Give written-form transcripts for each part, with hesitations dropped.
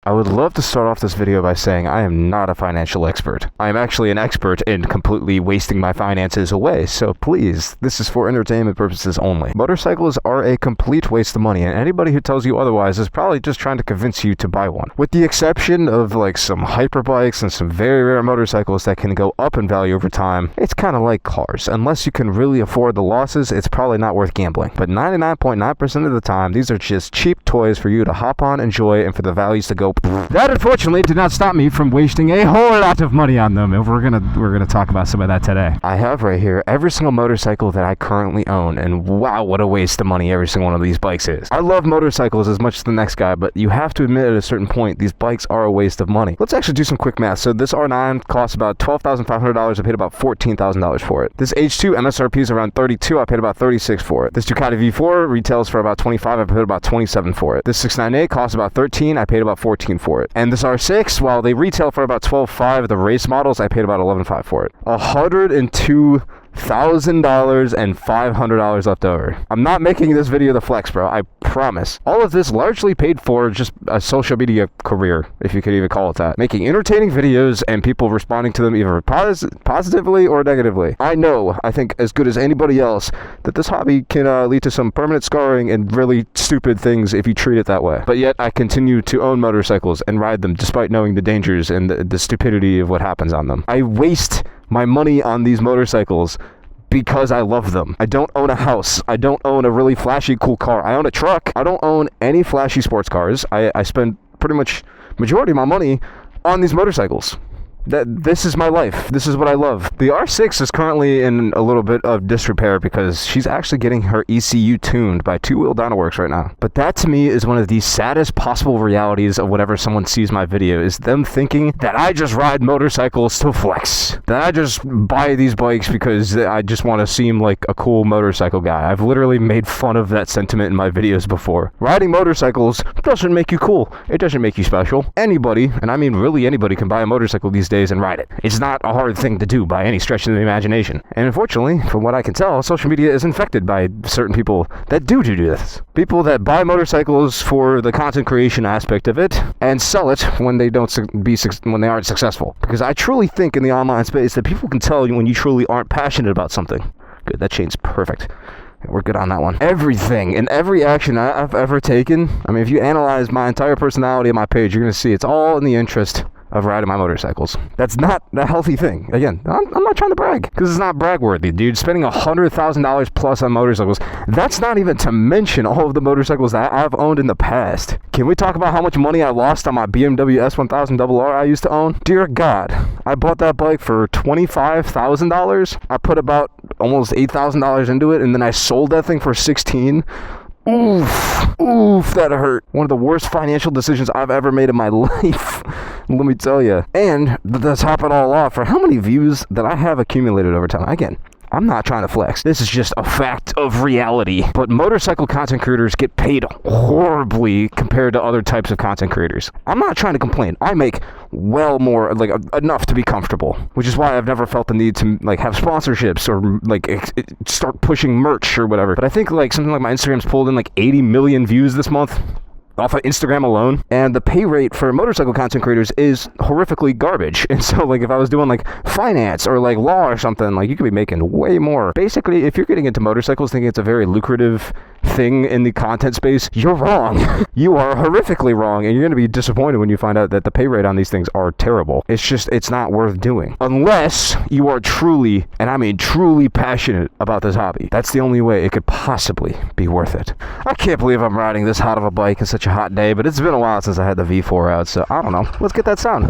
I would love to start off this video by saying I am not a financial expert. I am actually an expert in completely wasting my finances away, so please, this is for entertainment purposes only. Motorcycles are a complete waste of money, and anybody who tells you otherwise is probably just trying to convince you to buy one. With the exception of like some hyperbikes and some very rare motorcycles that can go up in value over time, it's kind of like cars. Unless you can really afford the losses, it's probably not worth gambling. But 99.9% of the time, these are just cheap toys for you to hop on, enjoy, and for the values to go. That unfortunately did not stop me from wasting a whole lot of money on them, and we're gonna talk about some of that today. I have right here every single motorcycle that I currently own, and wow, what a waste of money every single one of these bikes is. I love motorcycles as much as the next guy, but you have to admit at a certain point, these bikes are a waste of money. Let's actually do some quick math. So this R9 costs about $12,500. I paid about $14,000 for it. This H2 MSRP is around $32. I paid about $36 for it. This Ducati V4 retails for about $25. I paid about $27 for it. This 698 costs about $13. I paid about $14 for it. And this R6, while they retail for about $12,500, the race models, I paid about $11,500 for it. $102,000 and $500 left over. I'm not making this video the flex, bro. I promise. All of this largely paid for just a social media career, if you could even call it that. Making entertaining videos and people responding to them either positively or negatively. I think as good as anybody else, that this hobby can lead to some permanent scarring and really stupid things if you treat it that way. But yet I continue to own motorcycles and ride them despite knowing the dangers and the stupidity of what happens on them. I waste my money on these motorcycles because I love them. I don't own a house. I don't own a really flashy cool car. I own a truck. I don't own any flashy sports cars. I spend pretty much majority of my money on these motorcycles. This is my life. This is what I love. The R6 is currently in a little bit of disrepair because she's actually getting her ECU tuned by Two Wheel Dynaworks right now. But that to me is one of the saddest possible realities of whenever someone sees my video, is them thinking that I just ride motorcycles to flex. That I just buy these bikes because I just want to seem like a cool motorcycle guy. I've literally made fun of that sentiment in my videos before. Riding motorcycles doesn't make you cool. It doesn't make you special. Anybody, and I mean really anybody, can buy a motorcycle these days and ride it. It's not a hard thing to do by any stretch of the imagination. And unfortunately, from what I can tell, social media is infected by certain people that do this. People that buy motorcycles for the content creation aspect of it and sell it when they when they aren't successful. Because I truly think in the online space that people can tell when you truly aren't passionate about something. Good, that chain's perfect. We're good on that one. Everything and every action I've ever taken, I mean, if you analyze my entire personality on my page, you're going to see it's all in the interest of riding my motorcycles. That's not a healthy thing. Again, I'm not trying to brag, because it's not brag worthy, dude. Spending $100,000 plus on motorcycles, that's not even to mention all of the motorcycles that I've owned in the past. Can we talk about how much money I lost on my BMW S1000RR I used to own? Dear God, I bought that bike for $25,000. I put about almost $8,000 into it, and then I sold that thing for $16,000. Oof, that hurt. One of the worst financial decisions I've ever made in my life, let me tell you. And to top it all off, for how many views that I have accumulated over time, again, I'm not trying to flex. This is just a fact of reality. But motorcycle content creators get paid horribly compared to other types of content creators. I'm not trying to complain. I make well more, like enough to be comfortable, which is why I've never felt the need to like have sponsorships or like start pushing merch or whatever. But I think like something like my Instagram's pulled in like 80 million views this month off of Instagram alone, and the pay rate for motorcycle content creators is horrifically garbage. And so like if I was doing like finance or like law or something, like you could be making way more. Basically, if you're getting into motorcycles thinking it's a very lucrative thing in the content space, you're wrong. You are horrifically wrong, and you're going to be disappointed when you find out that the pay rate on these things are terrible. It's not worth doing unless you are truly, and I mean truly, passionate about this hobby. That's the only way it could possibly be worth it. I can't believe I'm riding this hot of a bike in such a hot day, but it's been a while since I had the V4 out, so I don't know. Let's get that sound.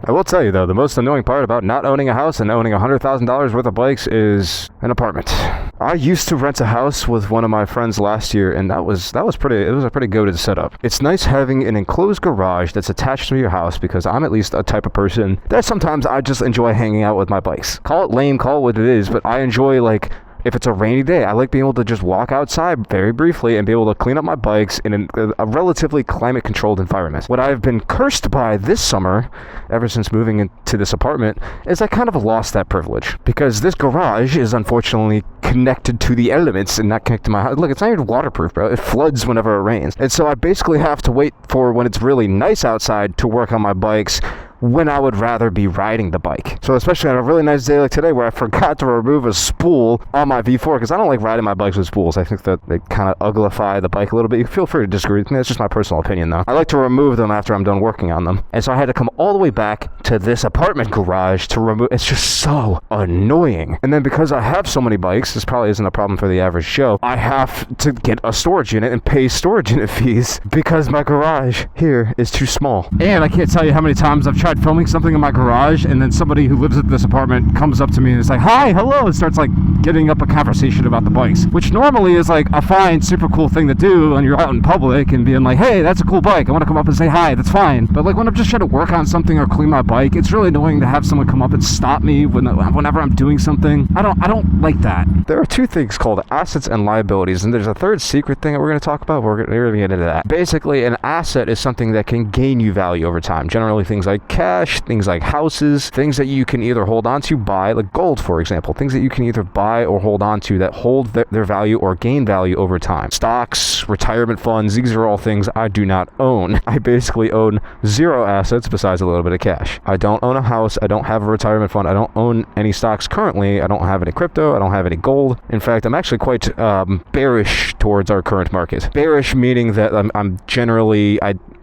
I will tell you though, the most annoying part about not owning a house and owning $100,000 worth of bikes is an apartment. I used to rent a house with one of my friends last year, and it was a pretty goated setup. It's nice having an enclosed garage that's attached to your house, because I'm at least a type of person that sometimes I just enjoy hanging out with my bikes. Call it lame, call it what it is, but I enjoy like If it's a rainy day, I like being able to just walk outside very briefly and be able to clean up my bikes in a relatively climate-controlled environment. What I've been cursed by this summer, ever since moving into this apartment, is I kind of lost that privilege, because this garage is unfortunately connected to the elements and not connected to my house. Look, it's not even waterproof, bro. It floods whenever it rains. And so I basically have to wait for when it's really nice outside to work on my bikes, when I would rather be riding the bike. So especially on a really nice day like today, where I forgot to remove a spool on my V4, because I don't like riding my bikes with spools. I think that they kind of uglify the bike a little bit. You feel free to disagree with me. That's just my personal opinion, though. I like to remove them after I'm done working on them. And so I had to come all the way back to this apartment garage to remove. It's just so annoying. And then because I have so many bikes, this probably isn't a problem for the average Joe, I have to get a storage unit and pay storage unit fees because my garage here is too small. And I can't tell you how many times I've tried filming something in my garage, and then somebody who lives at this apartment comes up to me and is like, hi, hello, and starts like getting up a conversation about the bikes, which normally is like a fine, super cool thing to do when you're out in public and being like, hey, that's a cool bike, I want to come up and say hi. That's fine. But like when I'm just trying to work on something or clean my bike, it's really annoying to have someone come up and stop me whenever I'm doing something. I don't like that. There are two things called assets and liabilities, and there's a third secret thing that we're going to talk about. We're going to get into that. Basically, an asset is something that can gain you value over time. Generally things like cash, things like houses, things that you can either hold on to, buy, like gold, for example, things that you can either buy or hold on to that hold their value or gain value over time. Stocks, retirement funds, these are all things I do not own. I basically own zero assets besides a little bit of cash. I don't own a house. I don't have a retirement fund. I don't own any stocks currently. I don't have any crypto. I don't have any gold. In fact, I'm actually quite bearish towards our current market. Bearish meaning that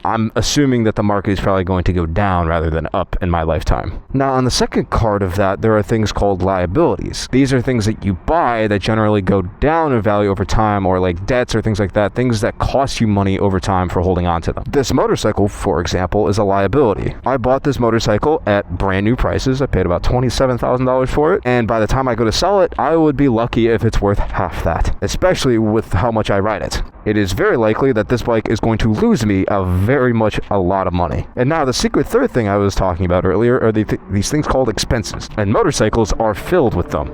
I'm assuming that the market is probably going to go down rather than up in my lifetime. Now, on the second card of that, there are things called liabilities. These are things that you buy that generally go down in value over time, or like debts or things like that, things that cost you money over time for holding on to them. This motorcycle, for example, is a liability. I bought this motorcycle at brand new prices. I paid about $27,000 for it, and by the time I go to sell it, I would be lucky if it's worth half that, especially with how much I ride it. It is very likely that this bike is going to lose me very much a lot of money. And now the secret third thing I was talking about earlier are these things called expenses, and motorcycles are filled with them.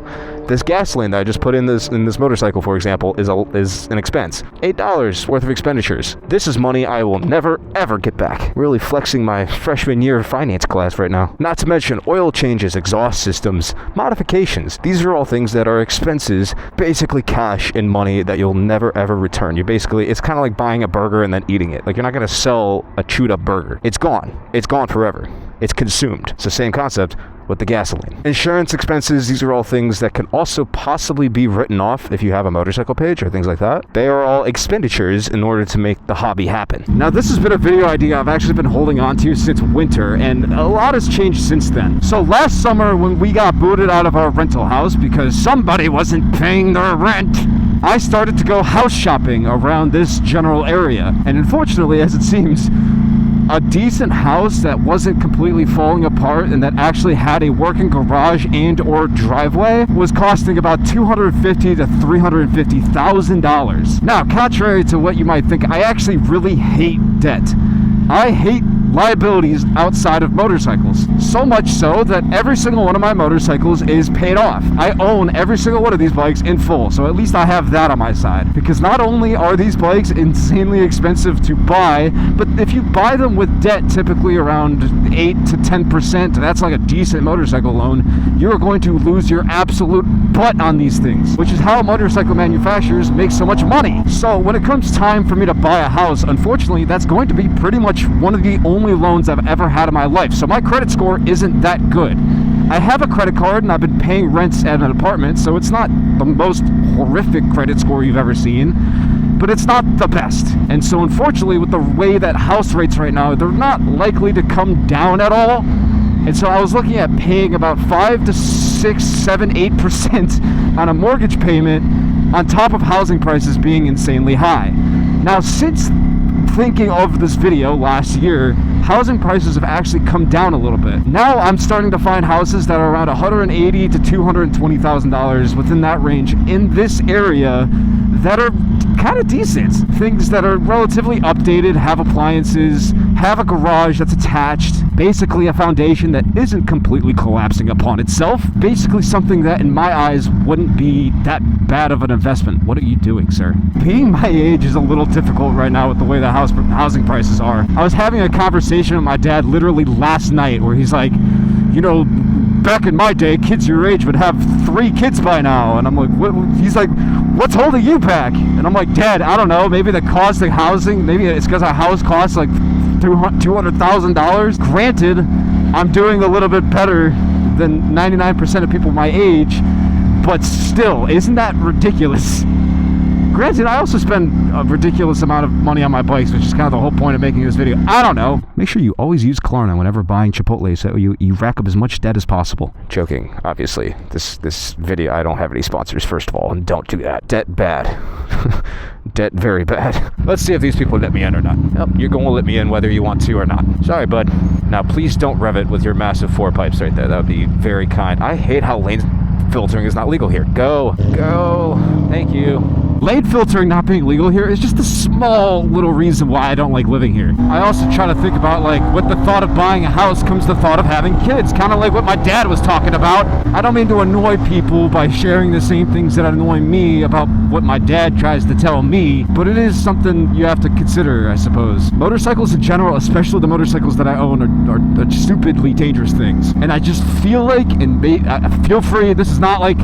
This gasoline that I just put in this motorcycle, for example, is an expense. $8 worth of expenditures. This is money I will never ever get back. Really flexing my freshman year finance class right now. Not to mention oil changes, exhaust systems, modifications. These are all things that are expenses, basically cash and money that you'll never ever return. It's kind of like buying a burger and then eating it. Like, you're not going to sell a chewed up burger. It's gone. It's gone forever. It's consumed. It's the same concept with the gasoline. Insurance expenses, these are all things that can also possibly be written off if you have a motorcycle page or things like that. They are all expenditures in order to make the hobby happen. Now, this has been a video idea I've actually been holding on to since winter, and a lot has changed since then. So last summer, when we got booted out of our rental house because somebody wasn't paying their rent, I started to go house shopping around this general area. And unfortunately, as it seems, a decent house that wasn't completely falling apart and that actually had a working garage and or driveway was costing about $250,000 to $350,000. Now, contrary to what you might think, I actually really hate debt. I hate liabilities outside of motorcycles. So much so that every single one of my motorcycles is paid off. I own every single one of these bikes in full, so at least I have that on my side. Because not only are these bikes insanely expensive to buy, but if you buy them with debt, typically around 8 to 10%, that's like a decent motorcycle loan, you're going to lose your absolute butt on these things, which is how motorcycle manufacturers make so much money. So when it comes time for me to buy a house, unfortunately, that's going to be pretty much one of the only loans I've ever had in my life. So my credit score isn't that good. I have a credit card and I've been paying rents at an apartment, so it's not the most horrific credit score you've ever seen, but it's not the best. And so unfortunately, with the way that house rates right now, they're not likely to come down at all. And so I was looking at paying about 5 to 6, 7, 8% on a mortgage payment on top of housing prices being insanely high. Now, since thinking of this video last year, housing prices have actually come down a little bit. Now I'm starting to find houses that are around $180,000 to $220,000 within that range in this area that are kind of decent. Things that are relatively updated, have appliances, have a garage that's attached, basically a foundation that isn't completely collapsing upon itself. Basically something that in my eyes wouldn't be that bad of an investment. What are you doing, sir? Being my age is a little difficult right now with the way the housing prices are. I was having a conversation with my dad literally last night where he's like, you know, back in my day, kids your age would have 3 kids by now. And I'm like, what? He's like, what's holding you back? And I'm like, Dad, I don't know. Maybe the cost of housing, maybe it's because a house costs like $200,000. Granted, I'm doing a little bit better than 99% of people my age, but still, isn't that ridiculous? Granted, I also spend a ridiculous amount of money on my bikes, which is kind of the whole point of making this video. I don't know. Make sure you always use Klarna whenever buying Chipotle so you rack up as much debt as possible. Joking, obviously. This video, I don't have any sponsors, first of all, and don't do that. Debt bad. Debt very bad. Let's see if these people let me in or not. Yep, you're going to let me in whether you want to or not. Sorry, bud. Now, please don't rev it with your massive 4 pipes right there. That would be very kind. I hate how lane filtering is not legal here. Go. Thank you. Lane filtering not being legal here is just a small little reason why I don't like living here. I also try to think about, like, with the thought of buying a house comes the thought of having kids, kind of like what my dad was talking about. I don't mean to annoy people by sharing the same things that annoy me about what my dad tries to tell me, but it is something you have to consider, I suppose. Motorcycles in general, especially the motorcycles that I own, are stupidly dangerous things. And I just feel like, and feel free, this is not like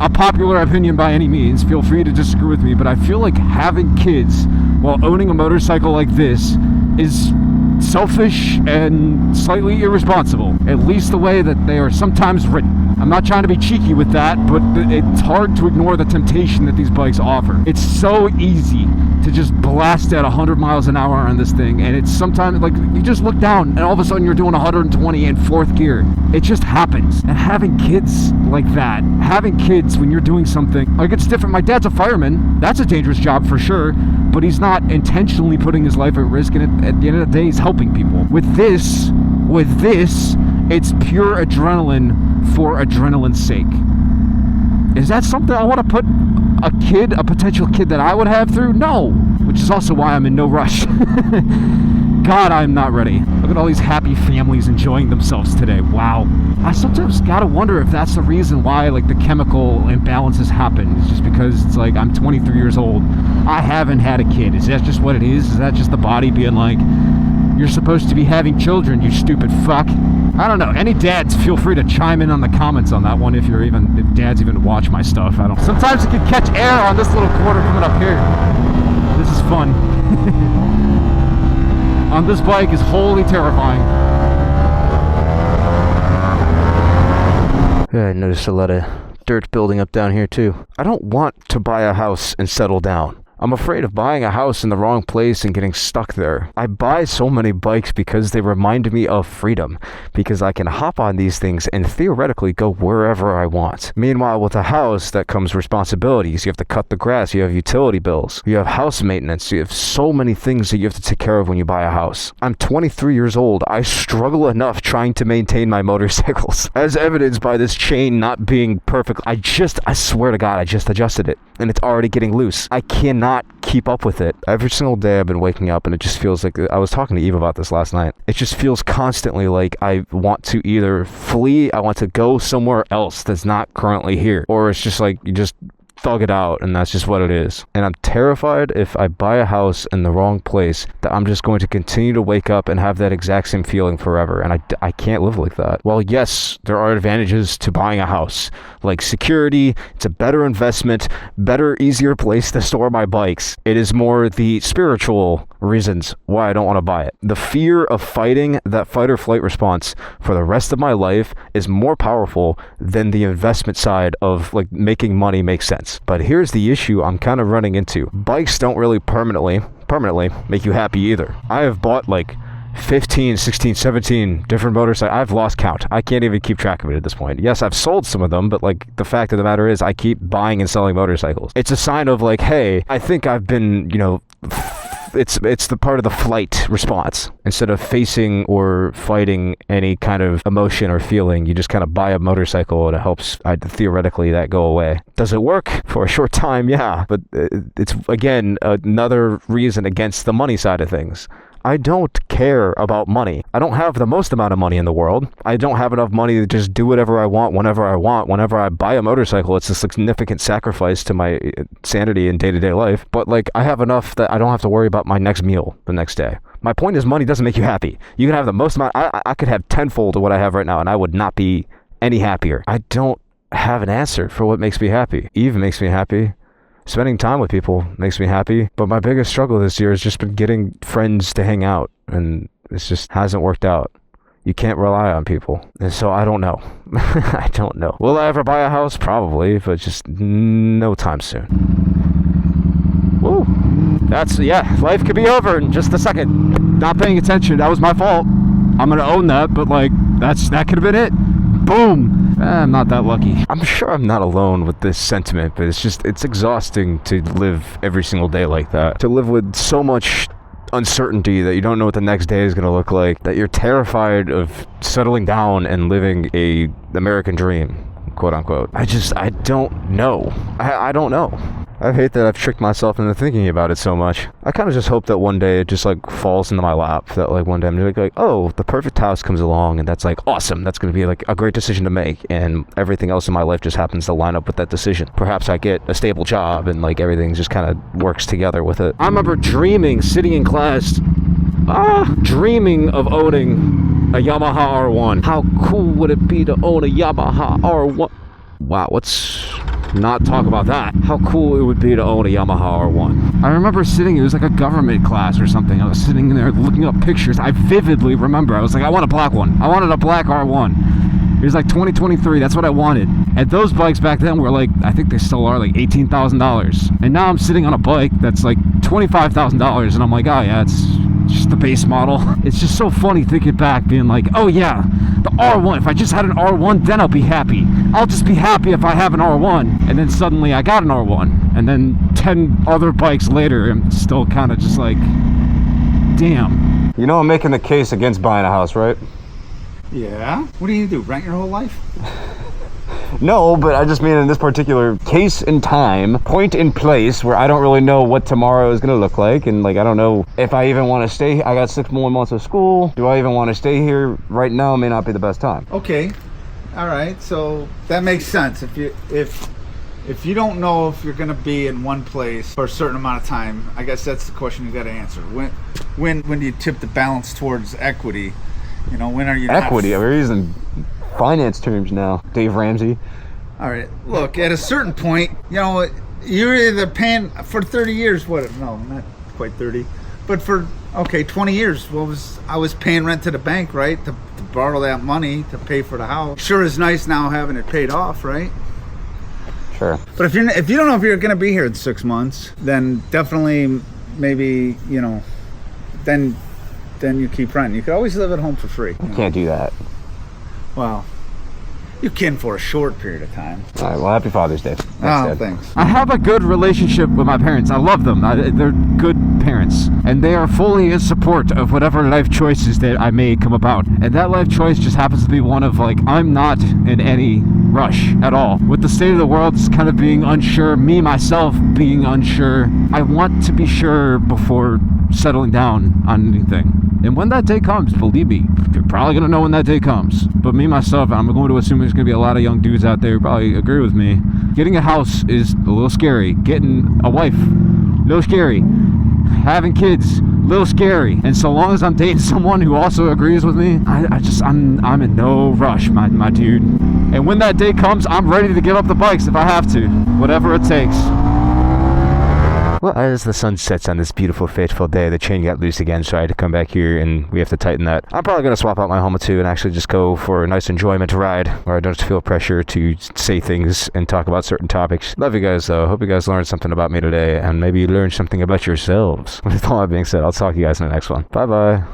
a popular opinion by any means, feel free to disagree with me, but I feel like having kids while owning a motorcycle like this is selfish and slightly irresponsible, at least the way that they are sometimes written. I'm not trying to be cheeky with that, but it's hard to ignore the temptation that these bikes offer. It's so easy to just blast at 100 miles an hour on this thing, and it's sometimes like you just look down and all of a sudden you're doing 120 in 4th gear. It just happens. And having kids like that, having kids when you're doing something, like, it's different. My dad's a fireman. That's a dangerous job for sure, but he's not intentionally putting his life at risk, and at the end of the day, he's helping people. With this, it's pure adrenaline for adrenaline's sake. Is that something I want to put a potential kid that I would have through? No. Which is also why I'm in no rush. God, I'm not ready. Look at all these happy families enjoying themselves today. Wow. I sometimes gotta wonder if that's the reason why, like, the chemical imbalances happen. It's just because it's like, I'm 23 years old. I haven't had a kid. Is that just what it is? Is that just the body being like, you're supposed to be having children, you stupid fuck? I don't know. Any dads, feel free to chime in on the comments on that one if dads even watch my stuff. I don't. Sometimes you can catch air on this little corner coming up here. This is fun. On this bike is wholly terrifying. Yeah, I noticed a lot of dirt building up down here too. I don't want to buy a house and settle down. I'm afraid of buying a house in the wrong place and getting stuck there. I buy so many bikes because they remind me of freedom, because I can hop on these things and theoretically go wherever I want. Meanwhile, with a house, that comes responsibilities. You have to cut the grass, you have utility bills, you have house maintenance, you have so many things that you have to take care of when you buy a house. I'm 23 years old. I struggle enough trying to maintain my motorcycles, as evidenced by this chain not being perfect. I swear to God, I just adjusted it, and it's already getting loose. I cannot keep up with it. Every single day I've been waking up and it just feels like, I was talking to Eve about this last night, it just feels constantly like I want to either flee, I want to go somewhere else that's not currently here, or it's just like you just thug it out and that's just what it is. And I'm terrified if I buy a house in the wrong place that I'm just going to continue to wake up and have that exact same feeling forever, and I can't live like that. Well, yes, there are advantages to buying a house, like security. It's a better investment, better, easier place to store my bikes. It is more the spiritual reasons why I don't want to buy it. The fear of fighting that fight or flight response for the rest of my life is more powerful than the investment side of, like, making money make sense. But here's the issue I'm kind of running into. Bikes don't really permanently make you happy either. I have bought like 15, 16, 17 different motorcycles. I've lost count. I can't even keep track of it at this point. Yes, I've sold some of them, but like, the fact of the matter is I keep buying and selling motorcycles. It's a sign of like, hey, I think I've been, it's the part of the flight response. Instead of facing or fighting any kind of emotion or feeling, you just kind of buy a motorcycle and it helps theoretically that go away. Does it work? For a short time, yeah. But it's, again, another reason against the money side of things. I don't care about money. I don't have the most amount of money in the world. I don't have enough money to just do whatever I want whenever I want. Whenever I buy a motorcycle, it's a significant sacrifice to my sanity in day-to-day life. But like, I have enough that I don't have to worry about my next meal the next day. My point is, money doesn't make you happy. You can have the most amount. I could have tenfold of what I have right now, and I would not be any happier. I don't have an answer for what makes me happy. Eve makes me happy. Spending time with people makes me happy. But my biggest struggle this year has just been getting friends to hang out, and it just hasn't worked out. You can't rely on people. And so I don't know. I don't know. Will I ever buy a house? Probably, but just no time soon. Woo. Yeah, life could be over in just a second. Not paying attention, that was my fault. I'm gonna own that, but like, that could have been it. Boom. I'm not that lucky. I'm sure I'm not alone with this sentiment, but it's exhausting to live every single day like that. To live with so much uncertainty that you don't know what the next day is going to look like, that you're terrified of settling down and living a American dream, quote unquote. I don't know. I don't know. I hate that I've tricked myself into thinking about it so much. I kind of just hope that one day it just like falls into my lap, that like one day I'm like, oh, the perfect house comes along, and that's like awesome. That's going to be like a great decision to make, and everything else in my life just happens to line up with that decision. Perhaps I get a stable job and like everything just kind of works together with it. I remember dreaming, sitting in class, dreaming of owning a Yamaha R1. How cool would it be to own a Yamaha R1? Wow, let's not talk about that. How cool it would be to own a Yamaha R1. I remember sitting, it was like a government class or something. I was sitting in there looking up pictures. I vividly remember, I was like, I want a black one. I wanted a black R1. It was like 2023, that's what I wanted. And those bikes back then were like, I think they still are like $18,000. And now I'm sitting on a bike that's like $25,000, and I'm like, oh yeah, it's just the base model. It's just so funny thinking back, being like, oh yeah, the R1, if I just had an R1, then I'll be happy. I'll just be happy if I have an R1. And then suddenly I got an R1. And then 10 other bikes later, I'm still kind of just like, damn. You know I'm making the case against buying a house, right? Yeah? What do you do, rent your whole life? No, but I just mean in this particular case in time, point in place, where I don't really know what tomorrow is going to look like, and like I don't know if I even want to stay. I got 6 more months of school. Do I even want to stay here right now? May not be the best time. Okay, all right, so that makes sense. If you don't know if you're going to be in one place for a certain amount of time, I guess that's the question you got to answer. When do you tip the balance towards equity? You know, when are you equity? We're using finance terms now, Dave Ramsey. All right, look, at a certain point, you know, you're either paying for 30 years, no, not quite 30, but for 20 years, I was paying rent to the bank, right, to borrow that money to pay for the house. Sure is nice now having it paid off, right? Sure. But if you don't know if you're going to be here in 6 months, then definitely maybe, you know, then you keep renting. You could always live at home for free. You can't do that. Well, you can for a short period of time. All right, well, happy Father's Day. Thanks. I have a good relationship with my parents. I love them. They're good parents. And they are fully in support of whatever life choices that I may come about. And that life choice just happens to be one of, like, I'm not in any rush at all. With the state of the world just kind of being unsure, me, myself, being unsure, I want to be sure before settling down on anything. And when that day comes, believe me, you're probably going to know when that day comes. But me, myself, I'm going to assume there's going to be a lot of young dudes out there who probably agree with me. Getting a house is a little scary. Getting a wife, a little scary. Having kids, a little scary. And so long as I'm dating someone who also agrees with me, I'm in no rush, my dude. And when that day comes, I'm ready to give up the bikes if I have to. Whatever it takes. Well, as the sun sets on this beautiful, fateful day, the chain got loose again, so I had to come back here and we have to tighten that. I'm probably going to swap out my helmet too and actually just go for a nice enjoyment ride where I don't feel pressure to say things and talk about certain topics. Love you guys though. Hope you guys learned something about me today and maybe you learned something about yourselves. With all that being said, I'll talk to you guys in the next one. Bye bye.